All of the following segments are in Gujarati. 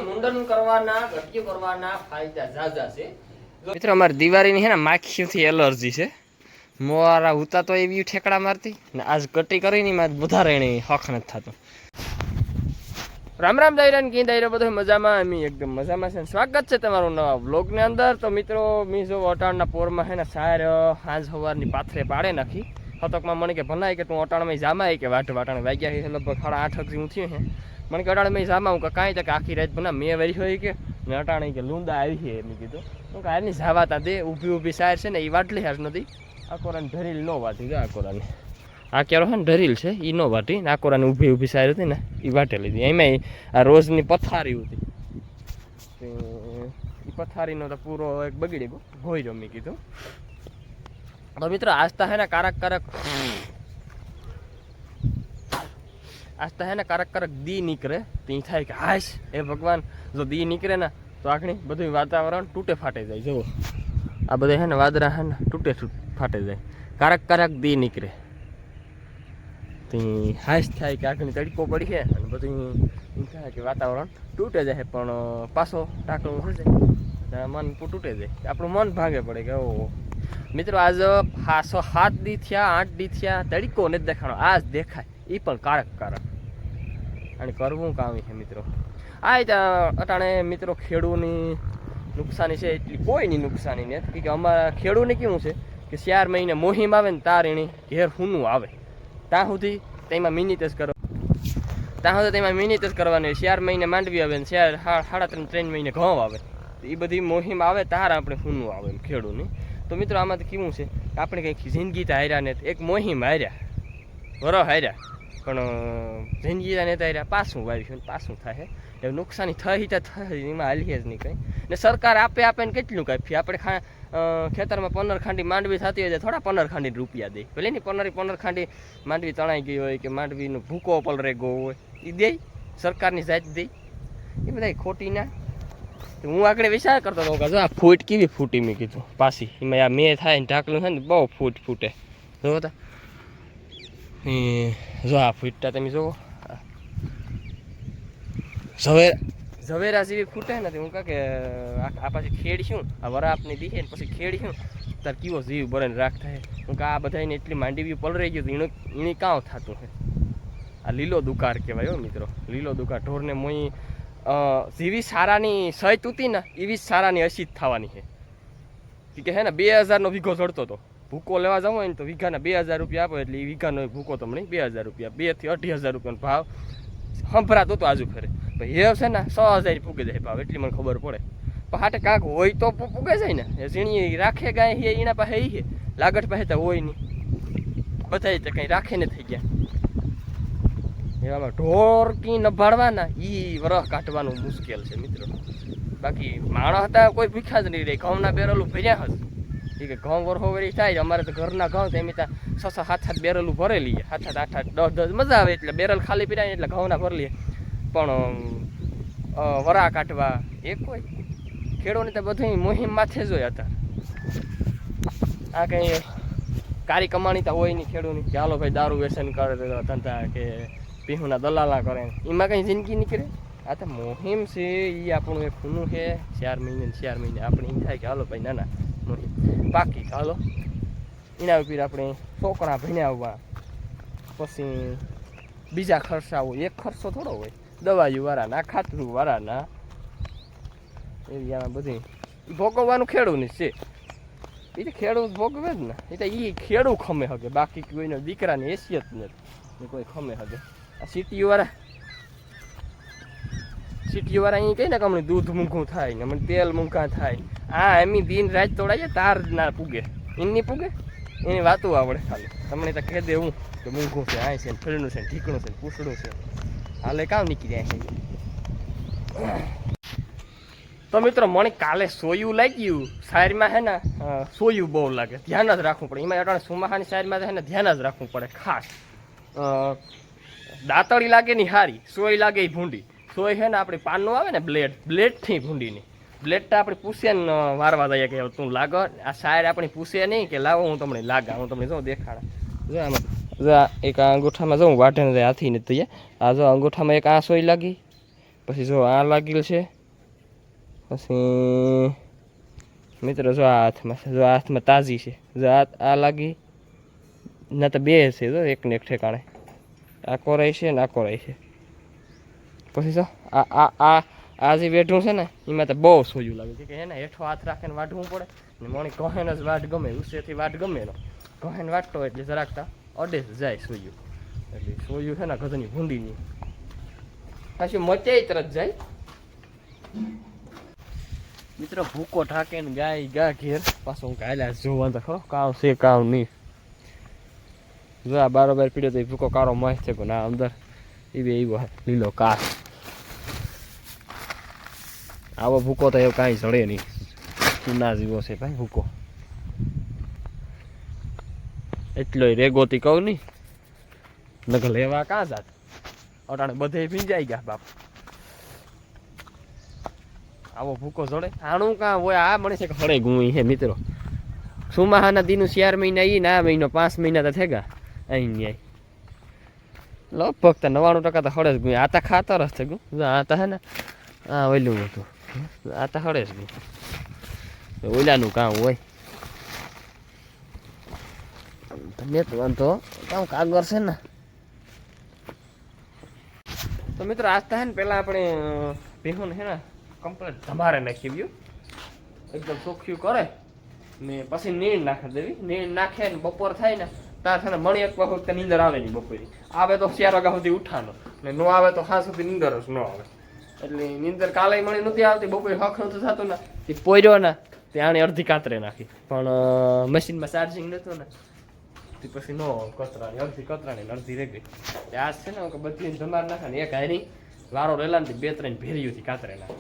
મુંડન કરવાના ઘટિયું કરવાના ફાયદા ઝાઝા છે મિત્રો। અમારી દિવાળીની હે ને માખીથી એલર્જી છે। મોવારા ઉતા તો એવી ઠેકડા મારતી ને આજ કટી કરીને માં વધારે એની હક નથી થતું। રામ રામ દાયરા કી દાયરો બધો મજામાં અમે એકદમ મજામાં છે। સ્વાગત છે તમારું નવા વ્લોગની અંદર। તો મિત્રો મી જો અટાણના પોરમાં હે ને સાર સાંજ સવારની પાથરે પાડે નાખી હતકમાં મને કે ભણાય કે તું અટાણમાં જામાય કે વાટાણે વાગ્યા છે લગભગ 8:30 જેવું થયું છે। મને કે અટાણે જામા હું કાંઈ તક આખી રાત ભણા મેં વરી હોય કે ને અટાણે કે લૂંદા આવી છે એમ કીધું। હું કાંઈ જાવાતા દે ઊભી ઊભી સાર છે ને એ વાટલી હાર નથી। આકોરાને ઢરીલ ન વાટી જો આકોરાને આ કેરો છે ને ઢરીલ છે એ ન વાટી ને આકોરાને ઊભી ઊભી સાર હતી ને એ વાટે લીધી। એમાંય આ રોજની પથારી હતી એ પથારીનો તો પૂરો એક બગડી ગયો ગોઈ મેં કીધું। તો મિત્રો આસ્તા હે ને કારક દી નીકળે તે થાય કે હાશ એ ભગવાન જો દી નીકળે ને તો આખણી બધું વાતાવરણ તૂટે ફાટે જાય। જુઓ આ બધા હે ને વાદળા હે ને તૂટે ફાટે જાય કારક દી નીકળે તે હાશ થાય કે આખણી તડકો પડી છે અને બધું એમ થાય કે વાતાવરણ તૂટે જાય પણ પાછો ટાંકણું થઈ જાય મન તૂટે જાય આપણું મન ભાંગે પડે કે ઓહો। મિત્રો આજ 7 દી થયા 8 દી થયા તડકો નથી દેખાણો આજ દેખાય એ પણ કારક અને કરવું કામ છે મિત્રો। આ અટાણે મિત્રો ખેડૂની નુકસાની છે એટલી કોઈની નુકસાની નથી કે અમારા ખેડૂને કેવું છે કે 4 મહિને મોહિમ આવે ને તાર એની ઘેર હુનું આવે ત્યાં સુધી તેમાં મિનિટ જ કરવાની 4 મહિને માંડવી આવે ને 3.5 મહિને ઘઉં આવે એ બધી મોહિમ આવે તાર આપણે હુનું આવે એમ ખેડૂની। તો મિત્રો આમાંથી કેવું છે કે આપણે કંઈક જિંદગી તો હાર્યા ને એક મોહિમ હાર્યા વરો હાર્યા પણ જિંદગી ને તો હાર્યા પાછું વાવીશું પાછું થાય એવું નુકસાની થઈ એમાં હાલીએ જ નહીં કંઈ ને સરકાર આપે ને કેટલું કાપી આપણે ખેતરમાં 15 ખાંડી માંડવી થતી હોય થોડા 15 ખાંડી રૂપિયા દે ભલે નહીં 15 ખાંડી માંડવી તણાઈ ગઈ હોય કે માંડવીનો ભૂકો પલરે ગયો હોય એ દે સરકારની જાત દે એ બધા ખોટી ના। હું આગળ વિચાર કરતો હતો કે જો આ ફૂટ કેવી ફૂટી મેં કીધું પાછી એમાં આ મેં થાય ને ઢાકલું છે ને બહુ ફૂટે જો તા જો આ ફૂટતા તમે જુઓ ઝવેરા જેવી ફૂટે ને હું કહે કે આ પાછી ખેડીશું આ વરાપની દીધે ને પછી ખેડીશું તાર કેવો જીવ બરે રાખ થાય। હું કે આ બધાને એટલી માંડવી પલરાઈ ગયું એની કાં થતું છે આ લીલો દુકાર કહેવાય હો મિત્રો લીલો દુકાર ઢોરને મોઈ જેવી સારાની સહી તૂતી ને એવી જ સારાની અસીત થવાની છે કે હે ને 2000નો વીઘો ચડતો હતો ભૂકો લેવા જાવ હોય ને તો વીઘાના 2000 રૂપિયા આપો એટલે એ વીઘાનો ભૂકો તમને 2000 રૂપિયા 2 થી 2.5 રૂપિયાનો ભાવ સંભળાતો હતો આજુ ફરે ભાઈ એ છે ને 6000 પૂગે જાય ભાવ એટલી મને ખબર પડે પણ હાટે કાંક હોય તો પૂગે જાય ને એ ઝીણી રાખે ગાય છે એના પાસે એ છે લાગટ પાસે તો હોય નહીં બધા તો કંઈ રાખે ને થઈ ગયા એવામાં ઢોર કી નભાડવાના એ વરહ કાઢવાનું મુશ્કેલ છે મિત્રો। બાકી માણસ હતા કોઈ ભૂખ્યા જ નહીં રહે ઘઉંના બેરલું ભર્યા હશે એ કે ઘઉં વરહો વરી થાય અમારે તો ઘરના ઘઉં તો એમ ત્યાં 6-7 બેરલું ભરેલી 7-8 10 મજા આવે એટલે બેરલ ખાલી પીરાય એટલે ઘઉંના ભરી લઈએ પણ વરા કાઢવા એ કોઈ ખેડૂને તો બધું મોહિમ માથે જ હોય હતા આ કંઈ કારી કમાણી તો હોય નહીં ખેડૂની કે હાલો ભાઈ દારૂ વ્યસન કરે ધંધા કે પીહુના દલાલા કરે એમાં કંઈ જિંદગી નીકળે આ તો મોહિમ છે એ આપણું એક ખૂનું છે 4 મહિને આપણે એમ થાય કે હાલો ભાઈ નાના મોહિમ પાકી હાલો એના ઉપર આપણે છોકરા ભણ્યા આવવા પછી બીજા ખર્ચા હોય એક ખર્ચો થોડો હોય દવાઈઓ વાળાના ખાતરું વાળાના એવી આમાં બધી ભોગવવાનું ખેડૂને છે એ તો ખેડૂત ભોગવે જ ને એ તો એ ખેડૂત ખમે હકે બાકી કોઈનો દીકરાની હેસિયત નથી કોઈ ખમે હકે આ સિટીવાળા અહીં કહીને કે હમણાં દૂધ મૂંઘું થાય ને હમણાં તેલ મૂંઘા થાય આ એમની દિન રાત તોડાઈએ તાર ના પૂગે એમની પૂગે એની વાતો આવડે ખાલી તમને તો કહી દેવું કે મૂંઘું છે આ છે ને ફેરનું છે ને ઠીકણું છે ને પૂછડું છે હાલે કામ નીકળી જાય છે। તો મિત્રો મને કાલે સોયું લાગ્યું શાયરમાં હે ને સોયું બહુ લાગે ધ્યાન જ રાખવું પડે એમાં અટાણે સુમાહાની શાયરમાં હે ને ધ્યાન જ રાખવું પડે ખાસ દાંતળી લાગે ની હારી સોય લાગે એ ભૂંડી સોય છે ને આપણી પાનનું આવે ને બ્લેડથી ભૂંડીની બ્લેડ તો આપણે પૂછે ને વારવા દઈએ કે તું લાગ આ શાયર આપણી પૂછે નહીં કે લાવો હું તમને લાગા હું તમને જો દેખાડા જો આમાં જો એક આ અંગૂઠામાં જો વાટે હાથી નથી આ જો અંગૂઠામાં એક આ સોય લાગી પછી જો આ લાગેલ છે, પછી મિત્રો જો આ હાથમાં છે, જો આ હાથમાં તાજી છે, જો આ લાગી ના તો બે છે, જો એકને એક ઠેકાણે આ કોરાય છે ને આ કોરાય છે. પછી જો આ આ આ આ જે વેઢું છે ને એમાં તો બહુ સોયું લાગે કે એને હેઠો હાથ રાખીને વાઢવું પડે ને મણી કહે જ વાટ ગમે ઉસેથી વાટ ગમે નો કહે વાટતો એટલે જરાકતા અડે જાય સોયું, એટલે સોયું છે ને ગધની ભૂંડીની પાછી મચે તરત જાય. મિત્રો ભૂકો ઠાકે ને ગાય ગા ઘેર પાછો હું કાલ્યા જોવા તો ખરો કામ છે કામ નહીં. જો આ બારોબાર પીડ્યો તો એ ભૂકો કારો મસ્ત છે પણ આ અંદર એવો લીલો કાચ. આવો ભૂકો તો એવું કાંઈ જડે નહીં, ચૂના જેવો છે ભાઈ ભૂકો. એટલો રેગોતી કહું નહીં નકર લેવા કાં જાત અટાણે બધે ભીંજાઈ ગયા બાપ. આવો ભૂકો જડે આણું કાં હોય આ મને છે કે હળે ગુઈ હે મિત્રો. સુમાહાના દીનું 4 મહિના ઈ ના મહિનો 5 મહિના તો થેગા અહીં ન્યાય લગભગ તો 99% તો હળે જ ગુઈ. આ તો ખાતર જ છે ગુ આ તો હે ને આ ઓલું હતું આ તો હળે જ ગયું ઓલાનું કામ હોય તમે તો વાંધો કામ કાગર છે ને. તો મિત્રો આજ તો હે ને પેલા આપણે ભેહું હે ને કમ્પ્લીટ ધમારે નાખી દઉં એકદમ ચોખ્ખું કરે ને પછી નીણ નાખી દેવી. નીણ નાખે ને બપોર થાય ને તાર છે ને મણી એક વખત નીંદર આવે નહીં. બપોરે આવે તો 4 વાગ્યા સુધી ઉઠાનો ને ન આવે તો સાંજ સુધી નીંદર જ ન આવે. એટલે નીંદર કાલે મણી નથી આવતી બપોરે હક નતું થતું ને તે પોર્યો ને તે આને અડધી કાતરે નાખી પણ મશીનમાં ચાર્જિંગ નહોતું ને તે પછી નો કતરાની અડધી કતરાની અડધી રહી ગઈ. આજ છે ને બધી ધમાર નાખે ને એક હારી વારો રેલા ને 2-3 ભેરીઓથી કાતરે નાખે.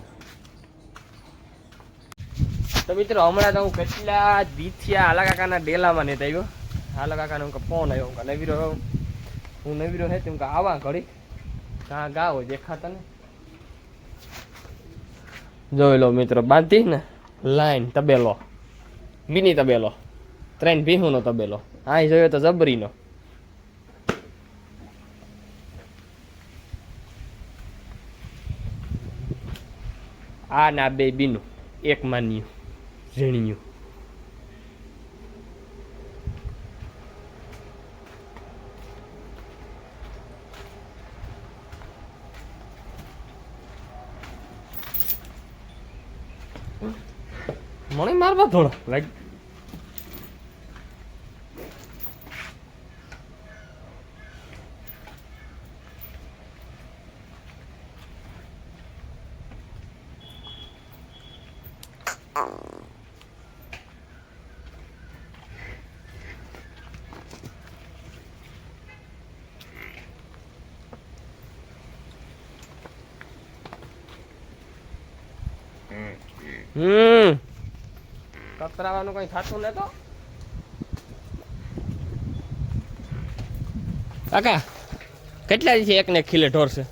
તો મિત્રો હમણાં તો હું કેટલા દીથિયા આલા કાકાના ડેલામાં નહીં આવ્યો. આલા કાકાને હું ફોન આવ્યો હું નવીરો હું નવીરો હે તું આવા ઘડી કાં ગા હોય દેખાતા ને જોઈ લો મિત્રો બાંધી ને લાઈન તબેલો મિની તબેલો 3 ભીહુંનો તબેલો આ જોયો તો જબરીનો. આ ના બે બીનું એક માન્યું ઝીણ્યું. મને મારવા થોડો લાગ કતરાવાનું કઈ થતું ને તો કાકા કેટલા છે એકને ખીલે ઢોર છે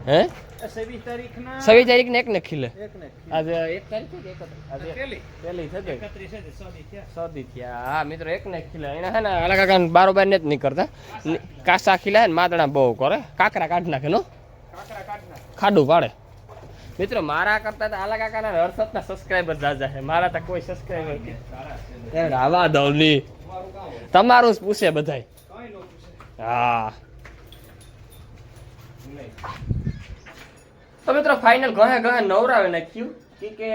હે 26 તારીખ ને એકને ખીલે આજે 1 તારીખ છે કે આજે પહેલી છે 31 થયા. હા મિત્રો એકને ખીલે એને હે ને આલા કાકા બારોબાર ને જ નહીં કરતા કાસા ખીલાય ને માદણા બહુ કરે કાકરા કાઢ નાખે નો ખાડું પાડે. મિત્રો મારા કરતા તો આલા કાકાના 68 સબસ્ક્રાઇબર જાજા છે મારા તો કોઈ સબસ્ક્રાઇબર નહીં. આવા દઉં ની તમારું જ પૂછે બધાય. હા તો મિત્રો ફાઇનલ ઘણે ઘણે નવરાવે નાખ્યું કે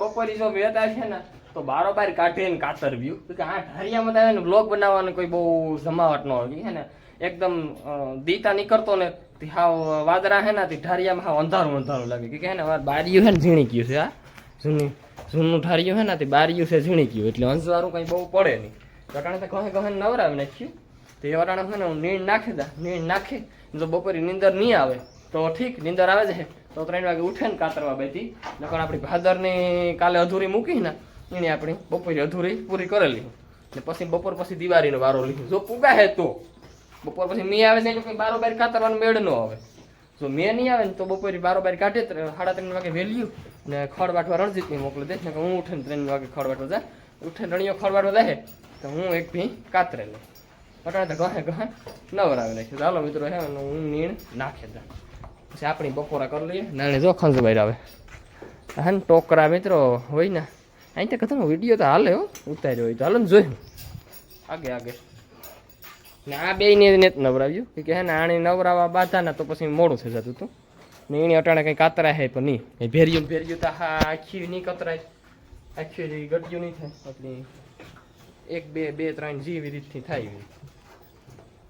બપોરી જો વેતા છે ને તો બારોબાર કાઢીને કાતર વ્યુ કે આ ઢારિયામાં આવે ને બ્લોગ બનાવવાનું કોઈ બહુ જમાવટ ન હોય છે ને એકદમ દીતા નીકળતો ને હાવ વાદરા હે ને ઢારિયામાં હાવ અંધારું અંધારું લાગે કે હે ને બારીયું હે ને ઝીણી ગયું છે. આ જૂનું ઢારિયું હે ને તે બારીયું છે ઝીણી ગયું એટલે અંજવારું કંઈ બહુ પડે નહીં. કારણ કે ઘણે ઘણે નવરાવે નાખ્યું તે વટાણે છે ને હું નીણ નાખી દા નીણ નાખી જો બપોરે નીંદર નહીં આવે તો ઠીક નીંદર આવે છે તો 3 વાગે ઉઠે ને કાતરવા બેથી નકર આપણી ભાદરની કાલે અધૂરી મૂકી ને એની આપણી બપોરે અધૂરી પૂરી કરેલી ને પછી બપોર પછી દિવાળીનો વારો લીધો જો પૂગા હે તો બપોર પછી મી આવે ને કંઈ બારોબાર કાતરવાનો મેળ ન આવે. જો મેં નહીં આવે ને તો બપોરે બારોબાર કાઢે 3:30 વાગે વહેલ્યું ને ખડ વાટવા રણજીતને મોકલી દે ને હું ઉઠે ને 3 વાગે ખડ વાટવા જાય ઉઠે રણીઓ ખડ વાટવા જાય તો હું એક ભી કાતરે લઉં અટાણે તો ગહે નવરાવી નાખ્યું. ચાલો મિત્રો હે હું નીણ નાખે જા પછી આપણી બપોરા કરી લઈએ. નાણે જો ખંજભાઈ આવે હા ને ટોકરા મિત્રો હોય ને અહીં તો કથાનો વિડીયો તો હાલે હો ઉતાર્યો હોય તો હાલો ને જોયું આગે ને આ બેયને નથી નવરાવ્યું કે હે ને આણે નવરાવા બાધા ને તો પછી મોડું થઈ જતું હતું ને એની અટાણે કંઈ કાતરા હે પણ નહીં એ ભેર્યું તો હા આખી નહીં કતરાય આખી ગટ્યું નહીં થાય એટલે 1 2 2 3 જેવી રીતથી થાય એવી.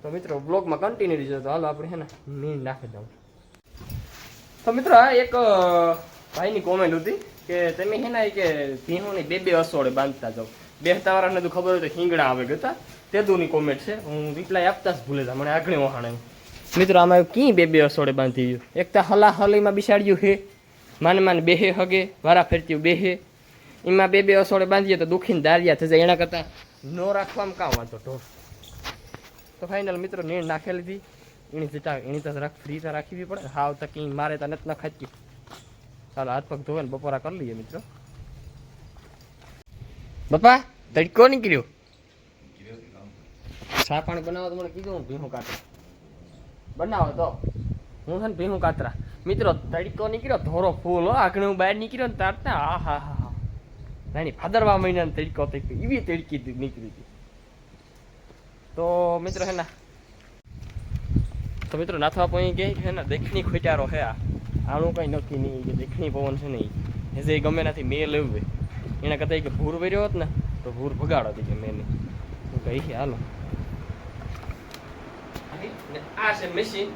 તો મિત્રો બ્લોગમાં કન્ટિન્યુ રહેજો. તો હાલો આપણે હે ને નીણ નાખી દઉં. તો મિત્રો આ એક ભાઈની કોમેન્ટ હતી કે તમે હે ને કે ભીહોની 2 અસોડે બાંધતા જાઓ. બેસતા વાળાને તો ખબર હોય તો હિંગડા આવે ગતા તેદુની કોમેન્ટ છે. હું રિપ્લાય આપતા જ ભૂલે તા મને આગળ વહાણે. મિત્રો આમાં કી 2 અસોડે બાંધી ગયું. એક તો હલીમાં બિસાડ્યું હે માને બેહે હગે વારા ફેરતી બેહે એમાં 2 અસોડે બાંધીએ તો દુખીને દારિયા થઈ જાય. એના કરતાં નો રાખવામાં કામ વાંધો ઢોર. તો ફાઇનલ મિત્રો નીણ નાખી લીધી. એની તો ફ્રી તો રાખવી પડે. હાવ તો કંઈ મારે તો નથી ખાતી. ચાલો હાથ પગ ધોવે ને બપોરા કરી લઈએ મિત્રો. બાપા તડકો નીકળ્યો. ચા પાણી બનાવો તો મને કીધું હું ભીહું કાતરા બનાવો તો હું છે ને ભીહું કાતરા. મિત્રો તડકો નીકળ્યો ધોરો ફૂલ આગળ હું બહાર નીકળ્યો ને તારતા હા હા હા નાની ભાદરવા મહિનાનો તડકો એવી તડકી નીકળી હતી. તો મિત્રો હે ને તો મિત્રો નાથવા પોઈ કહે છે ને દેખણી ખોટારો હે આનું કંઈ નક્કી નહીં કે દેખણી પવન છે નહીં જે ગમે નથી મેં લેવું એના કરતાં કે ભૂર વર્યો હોત ને તો ભૂર ભગાડો હતી કે મેં હું કહી હાલો. આ છે મશીન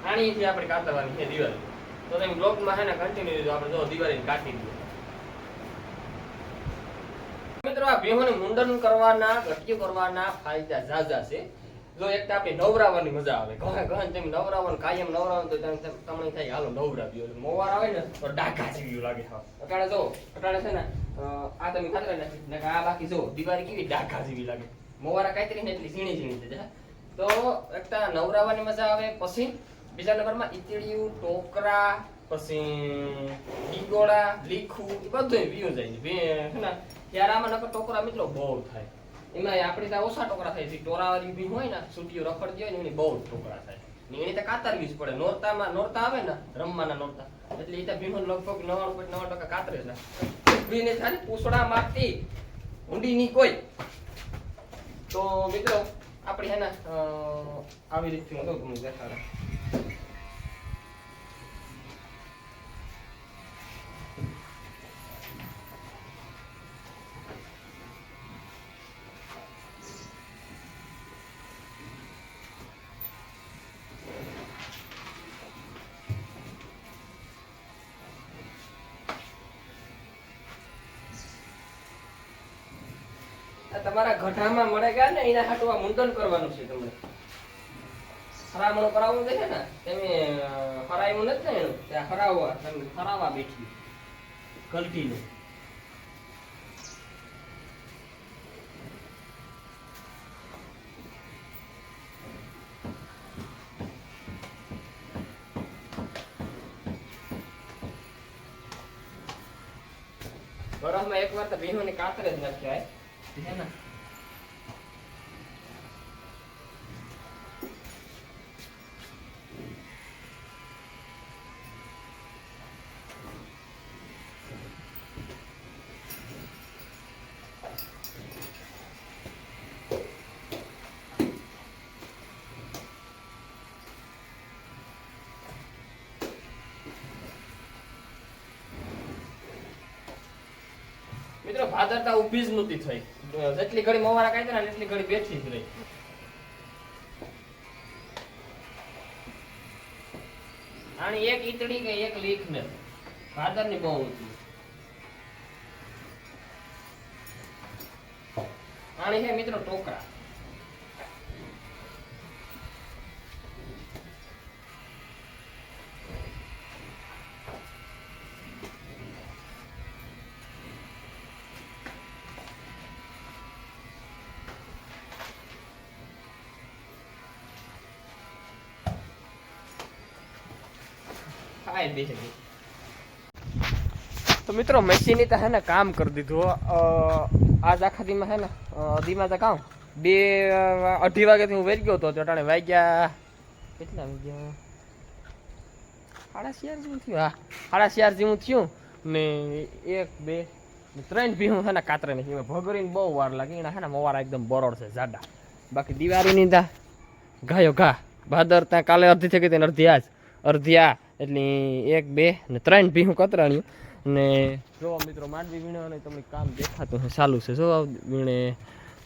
આણીથી આપણે કાતરવાની છે દિવાળી. તો તમે બ્લોગમાં હે ને કન્ટિન્યુ આપણે જો દિવાળી કાઢી દઈએ. મિત્રો આ ભીહોને મુંડન કરવાના ઘટિયું કરવાના ફાયદા ઝાઝા છે. જો એક તો આપણે નવરાવાની મજા આવે ઘણા તેમ નવરાવાનું કાયમ નવરાવાનું તો તમને થાય હાલો નવરાવ્યો મોવાર આવે ને તો ડાઘા જેવી લાગે. હા અટાણે જો અટાણે છે ને આ તમે ખાતરા નાખી ને આ બાકી જો દિવાળી કેવી ડાઘા જેવી લાગે. મોવારા કાતરી ને એટલી ઝીણી થઈ જાય. તો એક તો નવરાવાની મજા આવે. પછી બીજા નંબરમાં ઈતળિયું ટોકરા પછી ડીગોળા લીખું એ બધું વ્યૂ જાય છે ને. ત્યારે આમાં નકર ટોકરા મિત્રો બહુ થાય. એમાં આપણે ત્યાં ઓછા ટોકરા થાય છે. ટોરાવાળી બી હોય ને સૂટીઓ રખડતી હોય ને એની બહુ ટોકરા થાય ને એની તો કાતરવી જ પડે. નોરતા આવે ને રમવાના નોરતા એટલે એ તો ભીમો લગભગ 99.9% કાતરે છે. ભીને થાય પૂછડા મારતી ઊંડી ની કોઈ. તો મિત્રો આપણે હે ને આવી રીતથી હું તમને દેખાડું. તમારા ગઢામાં મળે ગયા ને એના હાટુ આ મુંડન કરવાનું છે. તમને હરામણું કરાવવું છે ને તમે હરાયું નથી ને એનું ત્યાં હરાવવા તમે હરાવવા બેઠી કલટીનું. બરફમાં એક વાર તો ભીહોને કાતરે જ નાખ્યા હે ને. મિત્રો ભાદરતા ઊભી જ નહોતી થઈ. જેટલી ઘડી મોવારા કાઢ્યા ને એટલી ઘડી બેઠી જ રહી. આની એક ઈતડી કે એક લીખ ને ભાદરની બહુ હતી. આની છે મિત્રો ટોકરા. તો મિત્રો મશીની તો હે ને કામ કરી દીધું. આજ આખા દીમાં હે ને દીમાં તો કામ 2-2:30 વાગ્યાથી હું વેરી ગયો હતો અટાણે વાગ્યા કેટલા વાગ્યા 4:30 જેવું થયું. હા 4:30 જેવું થયું ને 1 2 3 ભીહું છે ને કાતરે નથી. એમાં ભગરીને બહુ વાર લાગી. એના છે ને મોવારા એકદમ બરોડ છે જાડા. બાકી દિવાળીની તા ગાયો ઘા ભાદર ત્યાં કાલે અડધી થઈ ગઈ હતી ને અડધી આ એટલે 1 2 ને 3 ભીહું કતરાણ્યું. ને જો મિત્રો માંડવી વીણવાનું તમને કામ દેખાતું છે ચાલુ છે. જો વીણે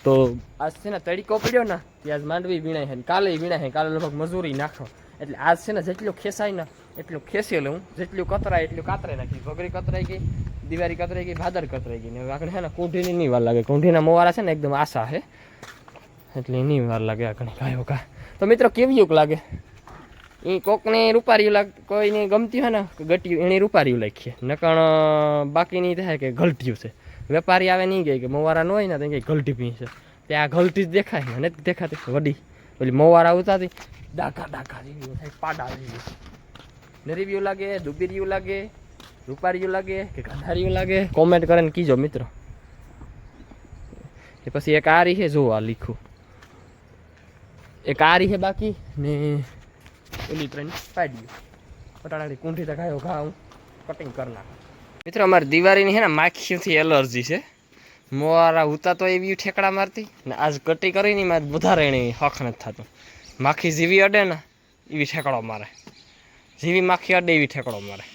તો આજ છે ને તડીકો પડ્યો ને ત્યાં માંડવી વીણાય છે. કાલે વીણાય છે. કાલે લગભગ મજૂરી નાખો એટલે આજ છે ને જેટલું ખેસાય ને એટલું ખેસી લઉં. જેટલું કતરાય એટલું કાતરે નાખી. ભગરી કતરાઈ ગઈ, દિવાળી કતરાઈ ગઈ, ભાદર કતરાઈ ગઈ. ને આગળ છે ને કુંઢીની નહીં વાર લાગે. કુંઢીના મોવારા છે ને એકદમ આશા છે એટલે નહીં વાર લાગે આગળ ગાયો કા. તો મિત્રો કેવી લાગે એ કોકને રૂપારીયું લાગે, કોઈને ગમતી હોય ને ગટ્યું એની રૂપારીયું લખીએ નકણ બાકીની થાય કે ગલઠ્યું છે. વેપારી આવે નહીં ગઈ કે મોવારા ન હોય ને તો કંઈ ગલટી પી છે ત્યાં ગલટી જ દેખાય ને નથી દેખાતી વડી પેલી મોવારા ઉતારતી ડાઘા ડાઘા જેવી થાય પાડા જેવી. નરીવ્યું લાગે, દુબીરિયું લાગે, રૂપારીયું લાગે કે ગંધારિયું લાગે કોમેન્ટ કરે ને કીજો મિત્રો. એ પછી એક આરી છે જો આ લીખું એક આરી છે બાકી ને ઓલી ટ્રેન પાડી પટાણાની કુંઠી તો ગાયો ઘા હું કટિંગ કરી નાખું. મિત્રો અમારી દિવાળીની છે ને માખીથી એલર્જી છે. મોવારા ઉતા તો એવી ઠેકડા મારતી ને આજ કટી કરીને મારે વધારે એની હક નથી થતું. માખી જેવી અડે ને એવી ઠેકડો મારે, જેવી માખી અડે એવી ઠેકડો મારે.